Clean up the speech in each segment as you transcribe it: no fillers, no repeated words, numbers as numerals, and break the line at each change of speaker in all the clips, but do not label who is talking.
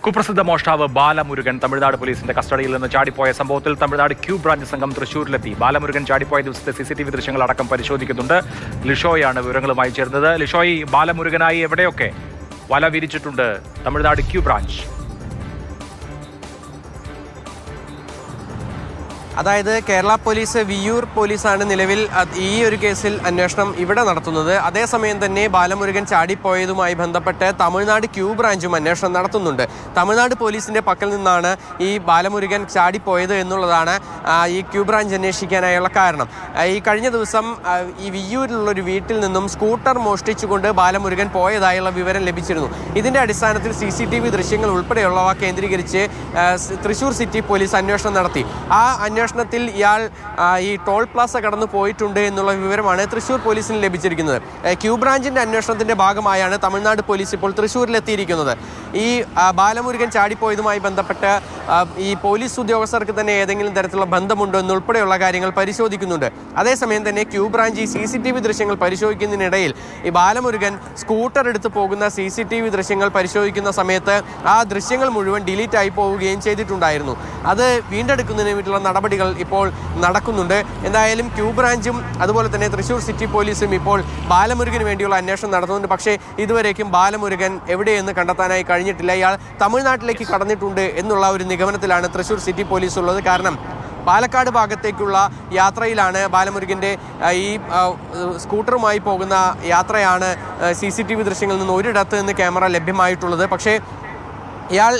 കുപ്രസിദ്ധ മോഷ്ടാവ് ബാലമുരുകൻ തമിഴ്നാട് പോലീസിന്റെ കസ്റ്റഡിയിൽ നിന്ന് ചാടിപ്പോയ സംഭവത്തിൽ തമിഴ്നാട് ക്യൂ ബ്രാഞ്ച് സംഘം തൃശൂരിലെത്തി. ബാലമുരുകൻ ചാടിപ്പോയ ദിവസത്തെ CCTV ദൃശ്യങ്ങൾ അടക്കം പരിശോധിക്കുന്നുണ്ട്. ലിഷോയാണ് വിവരങ്ങളുമായി ചേർന്നത്. ലിഷോയി, ബാലമുരുകനായി എവിടെയൊക്കെ വല വിരിച്ചിട്ടുണ്ട് തമിഴ്നാട് ക്യൂ ബ്രാഞ്ച്?
അതായത് കേരള പോലീസ്, വിയ്യൂർ പോലീസാണ് നിലവിൽ ഈ ഒരു കേസിൽ അന്വേഷണം ഇവിടെ നടത്തുന്നത്. അതേസമയം തന്നെ ബാലമുരുകൻ ചാടിപ്പോയതുമായി ബന്ധപ്പെട്ട് തമിഴ്നാട് ക്യൂ ബ്രാഞ്ചും അന്വേഷണം നടത്തുന്നുണ്ട്. തമിഴ്നാട് പോലീസിന്റെ പക്കൽ നിന്നാണ് ഈ ബാലമുരുകൻ ചാടിപ്പോയത് എന്നുള്ളതാണ് ഈ ക്യൂ ബ്രാഞ്ച് അന്വേഷിക്കാനായുള്ള കാരണം. ഈ കഴിഞ്ഞ ദിവസം ഈ വിയ്യൂരിലുള്ളൊരു വീട്ടിൽ നിന്നും സ്കൂട്ടർ മോഷ്ടിച്ചുകൊണ്ട് ബാലമുരുകൻ പോയതായുള്ള വിവരം ലഭിച്ചിരുന്നു. ഇതിന്റെ അടിസ്ഥാനത്തിൽ CCTV ദൃശ്യങ്ങൾ ഉൾപ്പെടെയുള്ളവ കേന്ദ്രീകരിച്ച് തൃശൂർ സിറ്റി പോലീസ് അന്വേഷണം നടത്തി. ആ അന്വേഷണത്തിൽ ഇയാൾ ഈ ടോൾ പ്ലാസ കടന്നു പോയിട്ടുണ്ട് എന്നുള്ള വിവരമാണ് തൃശൂർ പോലീസിന് ലഭിച്ചിരിക്കുന്നത്. ക്യൂ ബ്രാഞ്ചിന്റെ അന്വേഷണത്തിന്റെ ഭാഗമായാണ് തമിഴ്നാട് പോലീസ് ഇപ്പോൾ തൃശൂരിലെത്തിയിരിക്കുന്നത്. ഈ ബാലമുരുകൻ ചാടിപ്പോയതുമായി ബന്ധപ്പെട്ട് ഈ പോലീസ് ഉദ്യോഗസ്ഥർക്ക് തന്നെ ഏതെങ്കിലും തരത്തിലുള്ള ബന്ധമുണ്ടോ എന്നുൾപ്പെടെയുള്ള കാര്യങ്ങൾ പരിശോധിക്കുന്നുണ്ട്. അതേസമയം തന്നെ ക്യൂ ബ്രാഞ്ച് ഈ CCTV ദൃശ്യങ്ങൾ പരിശോധിക്കുന്നതിനിടയിൽ ഈ ബാലമുരുകൻ സ്കൂട്ടർ എടുത്ത് പോകുന്ന CCTV ദൃശ്യങ്ങൾ പരിശോധിക്കുന്ന സമയത്ത് ആ ദൃശ്യങ്ങൾ മുഴുവൻ ഡിലീറ്റ് ആയി പോവുകയും ചെയ്തിട്ടുണ്ടായിരുന്നു. അത് വീണ്ടെടുക്കുന്നതിന് വേണ്ടിയുള്ള നടപടികൾ ഇപ്പോൾ നടക്കുന്നുണ്ട്. എന്തായാലും ക്യൂ ബ്രാഞ്ചും അതുപോലെ തന്നെ തൃശൂർ സിറ്റി പോലീസും ഇപ്പോൾ ബാലമുരുകന് വേണ്ടിയുള്ള അന്വേഷണം നടത്തുന്നുണ്ട്. പക്ഷേ ഇതുവരേക്കും ബാലമുരുകൻ എവിടെയെന്ന് കണ്ടെത്താനായി കഴിഞ്ഞിട്ടില്ല. ഇയാൾ തമിഴ്നാട്ടിലേക്ക് കടന്നിട്ടുണ്ട് എന്നുള്ള ഒരു നിഗമനത്തിലാണ് തൃശൂർ സിറ്റി പോലീസ് ഉള്ളത്. കാരണം പാലക്കാട് ഭാഗത്തേക്കുള്ള യാത്രയിലാണ് ബാലമുരുകൻ്റെ ഈ സ്കൂട്ടറുമായി പോകുന്ന യാത്രയാണ് CCTV ദൃശ്യങ്ങളിൽ നിന്ന് ഒരിടത്ത് നിന്ന് ക്യാമറ ലഭ്യമായിട്ടുള്ളത്. പക്ഷേ ഇയാൾ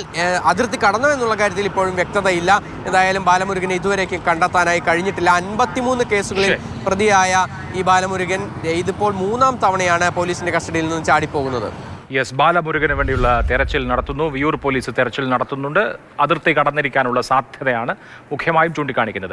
അതിർത്തി കടന്നോ എന്നുള്ള കാര്യത്തിൽ ഇപ്പോഴും വ്യക്തതയില്ല. എന്തായാലും ബാലമുരുകനെ ഇതുവരേക്കും കണ്ടെത്താനായി കഴിഞ്ഞിട്ടില്ല. 53 കേസുകളിൽ പ്രതിയായ ഈ ബാലമുരുകൻ ഇതിപ്പോൾ 3ാം തവണയാണ് പോലീസിന്റെ കസ്റ്റഡിയിൽ നിന്ന് ചാടിപ്പോകുന്നത്.
ബാലമുരുകന് വേണ്ടിയുള്ള തെരച്ചിൽ നടത്തുന്നു. വിയ്യൂർ പോലീസ് തെരച്ചിൽ നടത്തുന്നുണ്ട്. അതിർത്തി കടന്നിരിക്കാനുള്ള സാധ്യതയാണ് മുഖ്യമായും ചൂണ്ടിക്കാണിക്കുന്നത്.